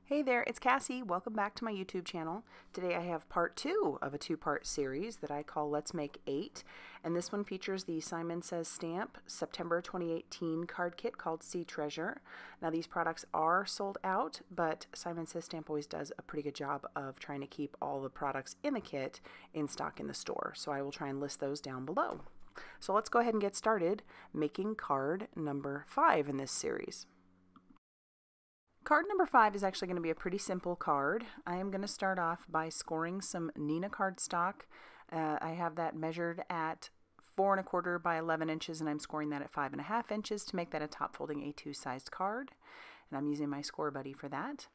Hey there, it's Cassie. Welcome back to my YouTube channel. Today I have part 2 of a 2-part series that I call Let's Make 8. And this one features the Simon Says Stamp September 2018 card kit called Sea Treasure. Now these products are sold out, but Simon Says Stamp always does a pretty good job of trying to keep all the products in the kit in stock in the store. So I will try and list those down below. So let's go ahead and get started making card number 5 in this series. Card number 5 is actually going to be a pretty simple card. I am going to start off by scoring some Neenah cardstock. I have that measured at 4 1/4 by 11 inches, and I'm scoring that at 5 1/2 inches to make that a top folding A2 sized card. And I'm using my Score Buddy for that.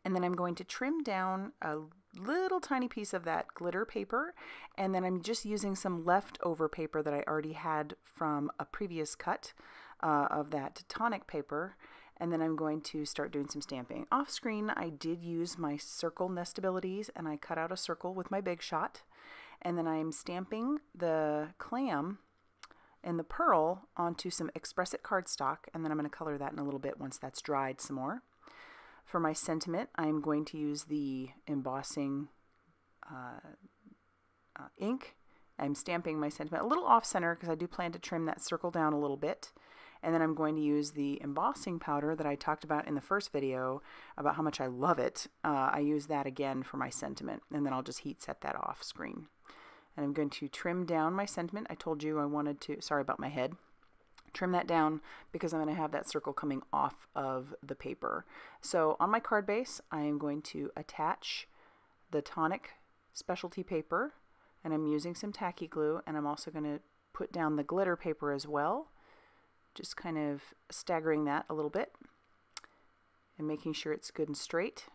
And then I'm going to trim down a little tiny piece of that glitter paper, and then I'm just using some leftover paper that I already had from a previous cut of that tonic paper. And then I'm going to start doing some stamping. Off screen, I did use my circle nestabilities, and I cut out a circle with my Big Shot. And then I'm stamping the clam and the pearl onto some Express It cardstock, and then I'm going to color that in a little bit once that's dried some more. For my sentiment, I'm going to use the embossing ink. I'm stamping my sentiment a little off center because I do plan to trim that circle down a little bit. And then I'm going to use the embossing powder that I talked about in the first video about how much I love it. I use that again for my sentiment, and then I'll just heat set that off screen. And I'm going to trim down my sentiment. I told you I wanted to, sorry about my head, trim that down because I'm going to have that circle coming off of the paper. So on my card base, I am going to attach the tonic specialty paper, and I'm using some tacky glue, and I'm also going to put down the glitter paper as well. Just kind of staggering that a little bit and making sure it's good and straight.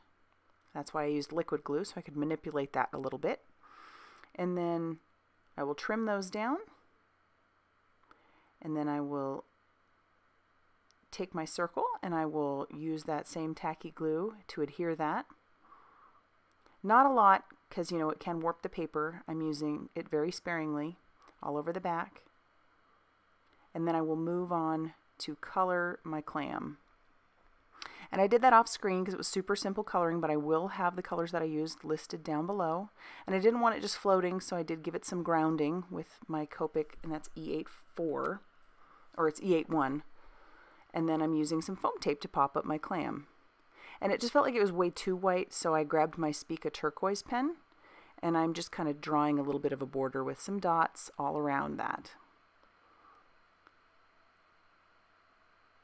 That's why I used liquid glue, so I could manipulate that a little bit. And then I will trim those down, and then I will take my circle and I will use that same tacky glue to adhere that. Not a lot, because you know it can warp the paper. I'm using it very sparingly all over the back. And then I will move on to color my clam. And I did that off screen because it was super simple coloring, but I will have the colors that I used listed down below. And I didn't want it just floating, so I did give it some grounding with my Copic, and that's E84, or it's E81. And then I'm using some foam tape to pop up my clam. And it just felt like it was way too white, so I grabbed my Spica turquoise pen, and I'm just kind of drawing a little bit of a border with some dots all around that.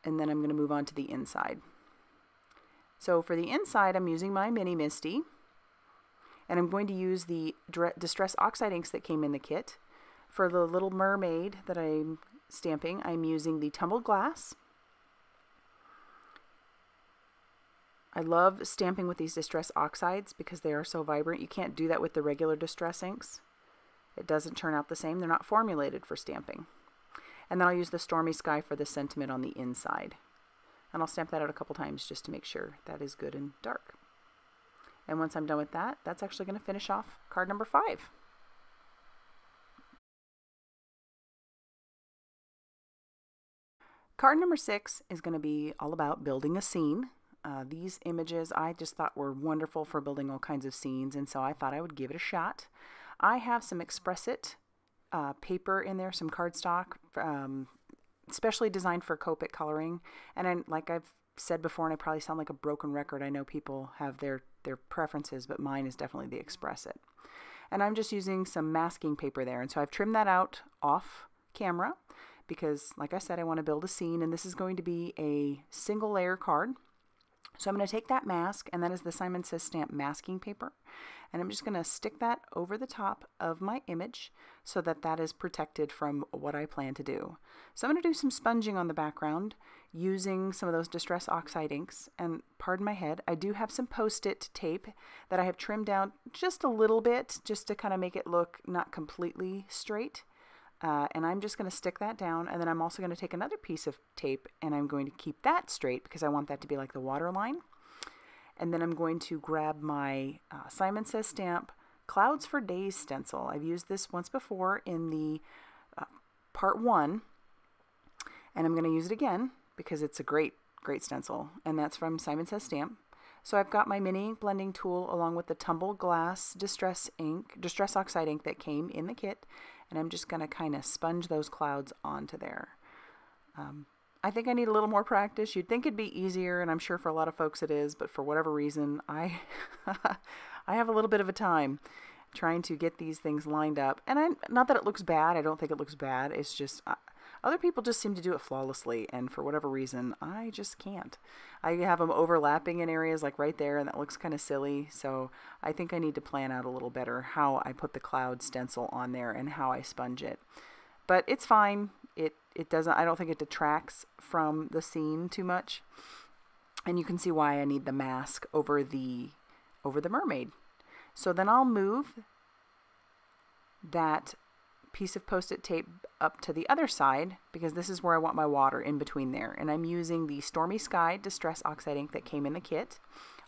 And then I'm going to move on to the inside. So for the inside, I'm using my Mini Misty, and I'm going to use the Distress Oxide inks that came in the kit. For the Little Mermaid that I'm stamping, I'm using the Tumbled Glass. I love stamping with these Distress Oxides because they are so vibrant. You can't do that with the regular Distress inks. It doesn't turn out the same. They're not formulated for stamping. And then I'll use the Stormy Sky for the sentiment on the inside. And I'll stamp that out a couple times just to make sure that is good and dark. And once I'm done with that, that's actually going to finish off card number 5. Card number 6 is going to be all about building a scene. These images I just thought were wonderful for building all kinds of scenes, and so I thought I would give it a shot. I have some Express It paper in there, some cardstock, specially designed for Copic coloring. And like I've said before, and I probably sound like a broken record, I know people have their preferences, but mine is definitely the Express It. And I'm just using some masking paper there, and so I've trimmed that out off camera because, like I said, I want to build a scene, and this is going to be a single layer card. So I'm going to take that mask, and that is the Simon Says Stamp masking paper, and I'm just going to stick that over the top of my image so that that is protected from what I plan to do. So I'm going to do some sponging on the background using some of those Distress Oxide inks, and pardon my head, I do have some Post-it tape that I have trimmed down just a little bit just to kind of make it look not completely straight. And I'm just going to stick that down, and then I'm also going to take another piece of tape and I'm going to keep that straight because I want that to be like the water line. And then I'm going to grab my Simon Says Stamp Clouds for Days stencil. I've used this once before in the part 1, and I'm going to use it again because it's a great stencil, and that's from Simon Says Stamp. So I've got my mini ink blending tool along with the Tumble Glass Distress Oxide ink that came in the kit, and I'm just going to kind of sponge those clouds onto there. I think I need a little more practice. You'd think it'd be easier, and I'm sure for a lot of folks it is, but for whatever reason, I have a little bit of a time trying to get these things lined up. And not that it looks bad. I don't think it looks bad. It's just other people just seem to do it flawlessly, and for whatever reason, I just can't. I have them overlapping in areas like right there, and that looks kind of silly. So I think I need to plan out a little better how I put the cloud stencil on there and how I sponge it. But it's fine. It doesn't, I don't think it detracts from the scene too much. And you can see why I need the mask over the mermaid. So then I'll move that piece of Post-it tape up to the other side, because this is where I want my water in between there. And I'm using the Stormy Sky Distress Oxide ink that came in the kit,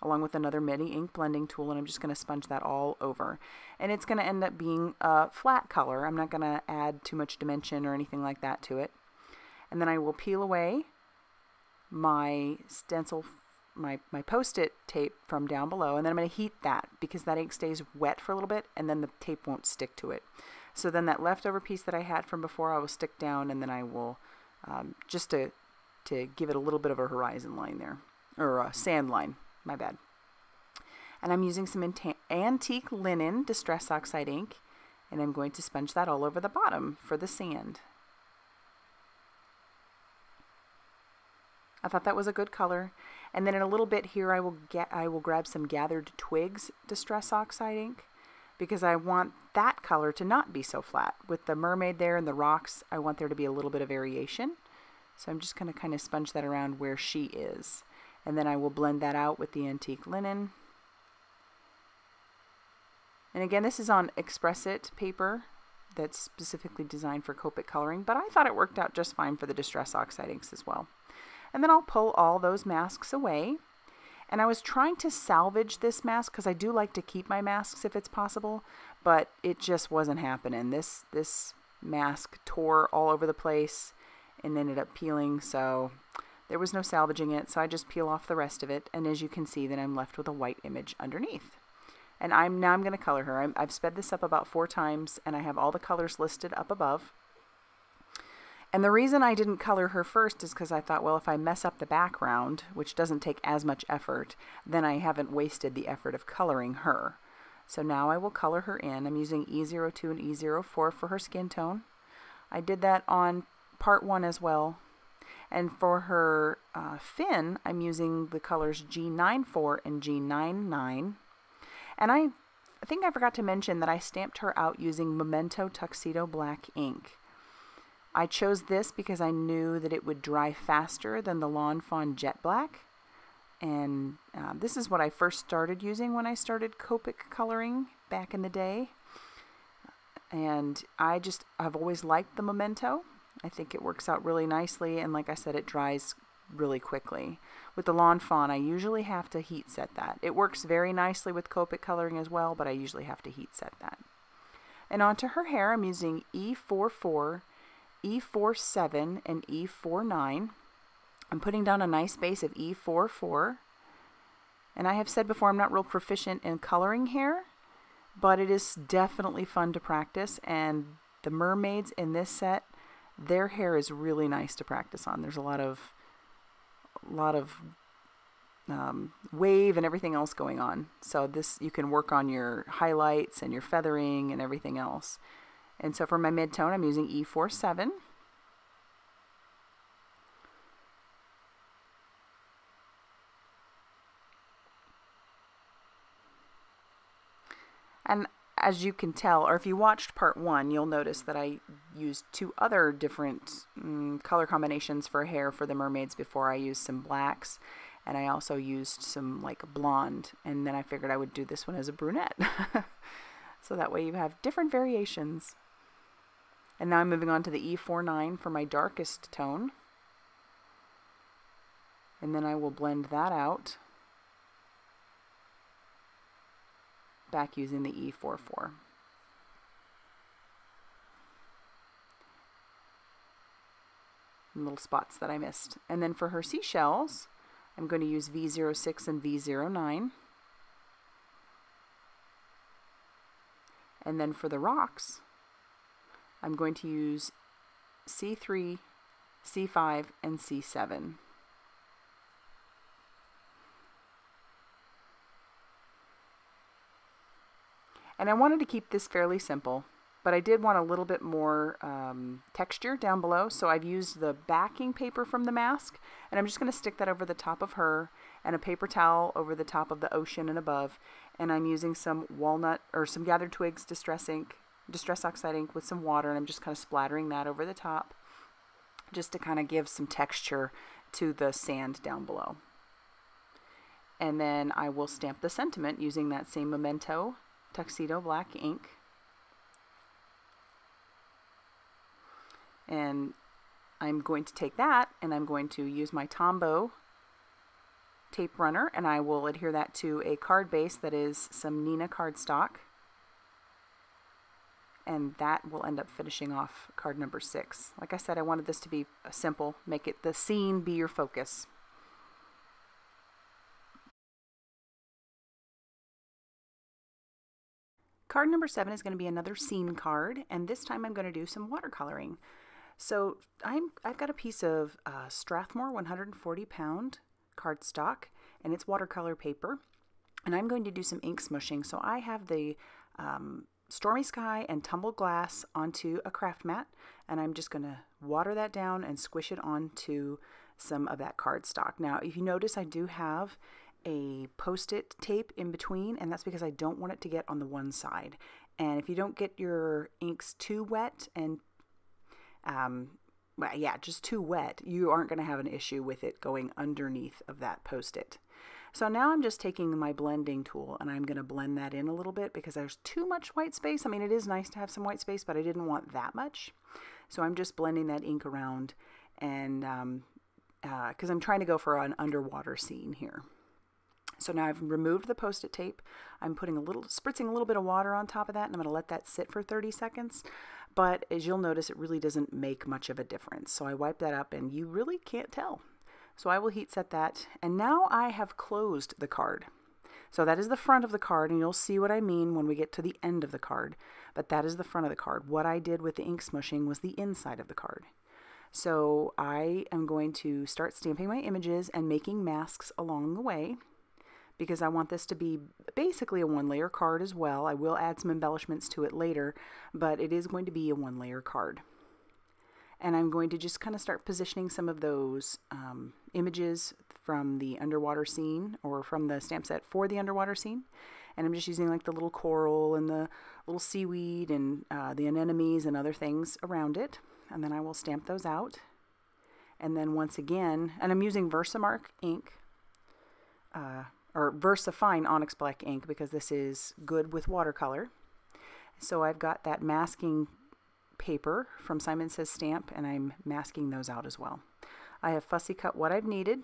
along with another mini ink blending tool, and I'm just going to sponge that all over. And it's going to end up being a flat color. I'm not going to add too much dimension or anything like that to it. And then I will peel away my stencil, my Post-it tape from down below, and then I'm going to heat that because that ink stays wet for a little bit, and then the tape won't stick to it. So then that leftover piece that I had from before, I will stick down, and then I will, just to give it a little bit of a horizon line there, or a sand line, my bad. And I'm using some Antique Linen Distress Oxide ink, and I'm going to sponge that all over the bottom for the sand. I thought that was a good color. And then in a little bit here, I will grab some Gathered Twigs Distress Oxide ink, because I want that color to not be so flat. With the mermaid there and the rocks, I want there to be a little bit of variation. So I'm just going to kind of sponge that around where she is. And then I will blend that out with the Antique Linen. And again, this is on Express It paper that's specifically designed for Copic coloring, but I thought it worked out just fine for the Distress Oxide inks as well. And then I'll pull all those masks away. And I was trying to salvage this mask because I do like to keep my masks if it's possible, but it just wasn't happening. This mask tore all over the place and ended up peeling, so there was no salvaging it. So I just peel off the rest of it, and as you can see, then I'm left with a white image underneath. And now I'm going to color her. I've sped this up about 4 times, and I have all the colors listed up above. And the reason I didn't color her first is because I thought, well, if I mess up the background, which doesn't take as much effort, then I haven't wasted the effort of coloring her. So now I will color her in. I'm using E02 and E04 for her skin tone. I did that on part 1 as well. And for her fin, I'm using the colors G94 and G99. And I think I forgot to mention that I stamped her out using Memento Tuxedo Black ink. I chose this because I knew that it would dry faster than the Lawn Fawn Jet Black. And this is what I first started using when I started Copic coloring back in the day. And I've always liked the Memento. I think it works out really nicely, and like I said, it dries really quickly. With the Lawn Fawn, I usually have to heat set that. It works very nicely with Copic coloring as well, but I usually have to heat set that. And onto her hair, I'm using E44, E47, and E49. I'm putting down a nice base of E44. And I have said before, I'm not real proficient in coloring hair, but it is definitely fun to practice. And the mermaids in this set, their hair is really nice to practice on. There's a lot of wave and everything else going on. So this, you can work on your highlights and your feathering and everything else. And so for my mid-tone, I'm using E47. And as you can tell, or if you watched part 1, you'll notice that I used 2 other different color combinations for hair for the mermaids before. I used some blacks, and I also used some like blonde, and then I figured I would do this one as a brunette. So that way you have different variations. And now I'm moving on to the E49 for my darkest tone. And then I will blend that out, back using the E44. Little spots that I missed. And then for her seashells, I'm going to use V06 and V09. And then for the rocks, I'm going to use C3, C5, and C7. And I wanted to keep this fairly simple, but I did want a little bit more texture down below, so I've used the backing paper from the mask, and I'm just going to stick that over the top of her, and a paper towel over the top of the ocean and above, and I'm using some walnut, or some Gathered Twigs Distress Oxide ink with some water, and I'm just kind of splattering that over the top, just to kind of give some texture to the sand down below. And then I will stamp the sentiment using that same Memento Tuxedo black ink. And I'm going to take that and I'm going to use my Tombow tape runner, and I will adhere that to a card base that is some Neenah cardstock, and that will end up finishing off card number 6. Like I said, I wanted this to be simple, make it the scene be your focus. Card number 7 is going to be another scene card, and this time I'm going to do some watercoloring. So I've got a piece of Strathmore 140-pound cardstock, and it's watercolor paper, and I'm going to do some ink smushing. So I have the Stormy Sky and Tumbled Glass onto a craft mat, and I'm just going to water that down and squish it onto some of that cardstock. Now, if you notice, I do have a Post-it tape in between, and that's because I don't want it to get on the one side. And if you don't get your inks too wet and well, yeah, just too wet, you aren't going to have an issue with it going underneath of that Post-it. So now I'm just taking my blending tool and I'm going to blend that in a little bit because there's too much white space. I mean, it is nice to have some white space, but I didn't want that much. So I'm just blending that ink around, and because I'm trying to go for an underwater scene here. So now I've removed the Post-it tape. I'm spritzing a little bit of water on top of that, and I'm going to let that sit for 30 seconds. But as you'll notice, it really doesn't make much of a difference. So I wipe that up, and you really can't tell. So I will heat set that, and now I have closed the card. So that is the front of the card, and you'll see what I mean when we get to the end of the card. But that is the front of the card. What I did with the ink smushing was the inside of the card. So I am going to start stamping my images and making masks along the way, because I want this to be basically a one-layer card as well. I will add some embellishments to it later, but it is going to be a one-layer card. And I'm going to just kind of start positioning some of those images from the underwater scene, or from the stamp set for the underwater scene. And I'm just using like the little coral and the little seaweed and the anemones and other things around it. And then I will stamp those out. And then once again, and I'm using Versamark ink, or VersaFine Onyx Black ink, because this is good with watercolor. So I've got that masking paper from Simon Says Stamp, and I'm masking those out as well. I have fussy cut what I've needed.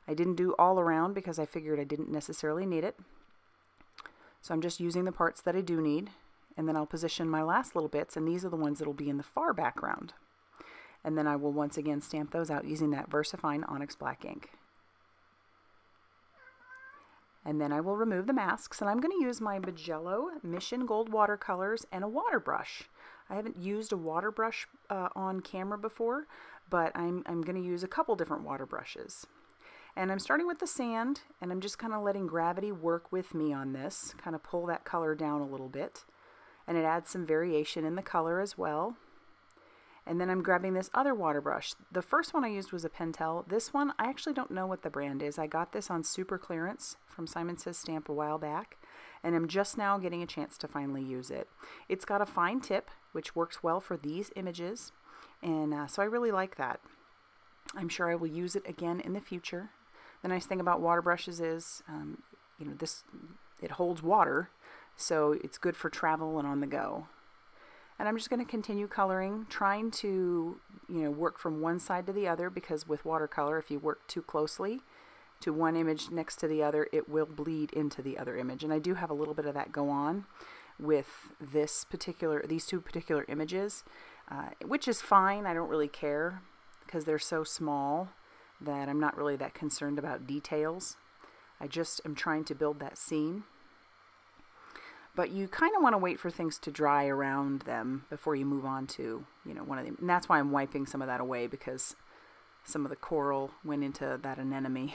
I didn't do all around because I figured I didn't necessarily need it. So I'm just using the parts that I do need, and then I'll position my last little bits, and these are the ones that will be in the far background. And then I will once again stamp those out using that VersaFine Onyx Black ink. And then I will remove the masks, and I'm going to use my Magello Mission Gold watercolors and a water brush. I haven't used a water brush on camera before, but I'm going to use a couple different water brushes. And I'm starting with the sand, and I'm just kind of letting gravity work with me on this, kind of pull that color down a little bit. And it adds some variation in the color as well. And then I'm grabbing this other water brush. The first one I used was a Pentel. This one, I actually don't know what the brand is. I got this on super clearance from Simon Says Stamp a while back, and I'm just now getting a chance to finally use it. It's got a fine tip, which works well for these images, and so I really like that. I'm sure I will use it again in the future. The nice thing about water brushes is, you know, it holds water, so it's good for travel and on the go. And I'm just going to continue coloring, trying to, you know, work from one side to the other, because with watercolor, if you work too closely to one image next to the other, it will bleed into the other image. And I do have a little bit of that go on with these two particular images, which is fine. I don't really care because they're so small. that I'm not really that concerned about details. I just am trying to build that scene. But you kind of want to wait for things to dry around them before you move on to, one of them. And that's why I'm wiping some of that away, because some of the coral went into that anemone.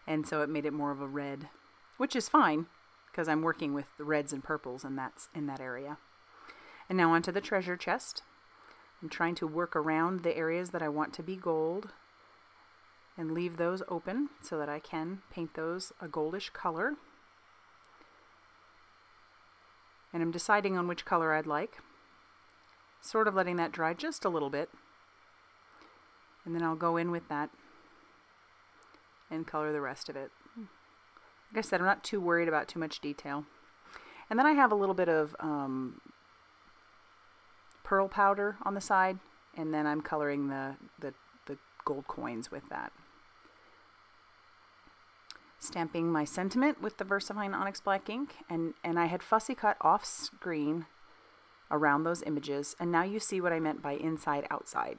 And so it made it more of a red, which is fine because I'm working with the reds and purples, and that's in that area. And now onto the treasure chest. I'm trying to work around the areas that I want to be gold and leave those open so that I can paint those a goldish color. And I'm deciding on which color I'd like. Sort of letting that dry just a little bit. And then I'll go in with that and color the rest of it. Like I said, I'm not too worried about too much detail. And then I have a little bit of pearl powder on the side, and then I'm coloring the gold coins with that. Stamping my sentiment with the VersaFine Onyx Black ink, and I had fussy cut off screen around those images, and now you see what I meant by inside outside.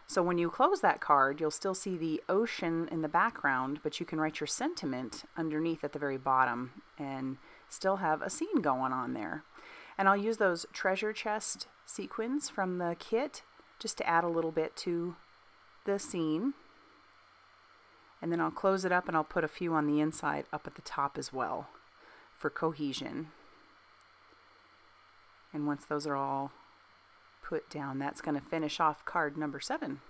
So when you close that card, you'll still see the ocean in the background, but you can write your sentiment underneath at the very bottom and still have a scene going on there. And I'll use those treasure chest sequins from the kit just to add a little bit to the scene. And then I'll close it up and I'll put a few on the inside up at the top as well for cohesion. And once those are all put down, that's going to finish off card number 7.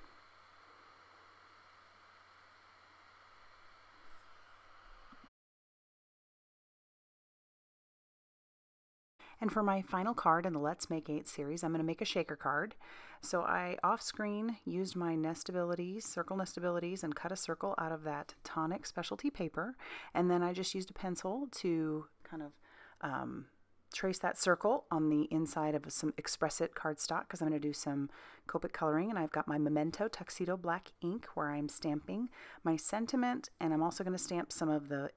And for my final card in the Let's Make 8 series, I'm going to make a shaker card. So I off-screen used my Nestabilities, circle Nestabilities, and cut a circle out of that tonic specialty paper. And then I just used a pencil to kind of trace that circle on the inside of some Express-It cardstock, because I'm going to do some Copic coloring. And I've got my Memento Tuxedo Black ink where I'm stamping my sentiment, and I'm also going to stamp some of the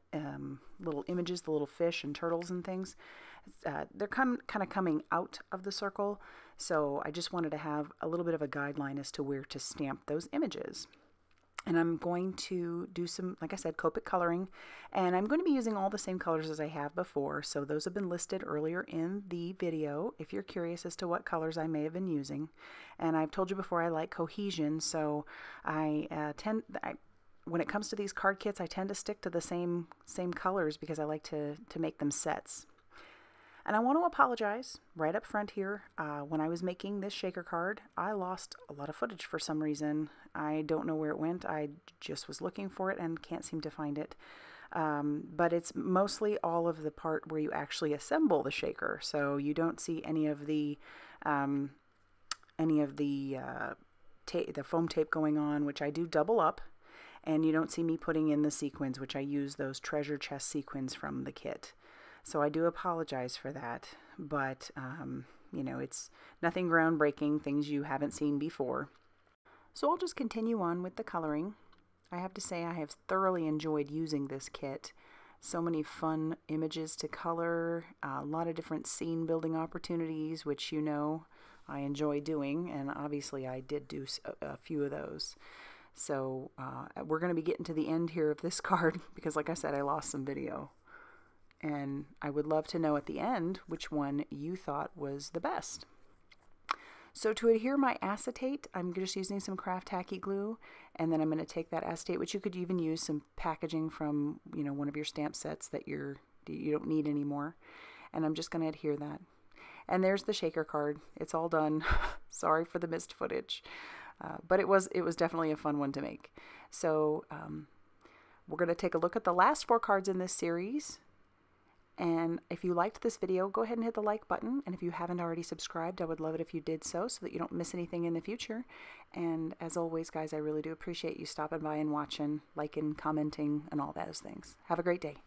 little images, the little fish and turtles and things. They're kind of coming out of the circle, so I just wanted to have a little bit of a guideline as to where to stamp those images. And I'm going to do some, like I said, Copic coloring, and I'm going to be using all the same colors as I have before, so those have been listed earlier in the video if you're curious as to what colors I may have been using. And I've told you before I like cohesion, so when it comes to these card kits, I tend to stick to the same colors because I like to make them sets. And I want to apologize right up front here. When I was making this shaker card, I lost a lot of footage for some reason. I don't know where it went. I just was looking for it and can't seem to find it. But it's mostly all of the part where you actually assemble the shaker. So you don't see any of the foam tape going on, which I do double up. And you don't see me putting in the sequins, which I use those treasure chest sequins from the kit. So I do apologize for that, but, it's nothing groundbreaking, things you haven't seen before. So I'll just continue on with the coloring. I have to say I have thoroughly enjoyed using this kit. So many fun images to color, a lot of different scene building opportunities, which I enjoy doing, and obviously I did do a few of those. So we're going to be getting to the end here of this card because, like I said, I lost some video. And I would love to know at the end which one you thought was the best. So to adhere my acetate, I'm just using some craft tacky glue, and then I'm going to take that acetate, which you could even use some packaging from, one of your stamp sets that you don't need anymore. And I'm just going to adhere that. And there's the shaker card. It's all done. Sorry for the missed footage. But it was definitely a fun one to make. So we're going to take a look at the last 4 cards in this series. And if you liked this video, go ahead and hit the like button. And if you haven't already subscribed, I would love it if you did so that you don't miss anything in the future. And as always, guys, I really do appreciate you stopping by and watching, liking, commenting, and all those things. Have a great day.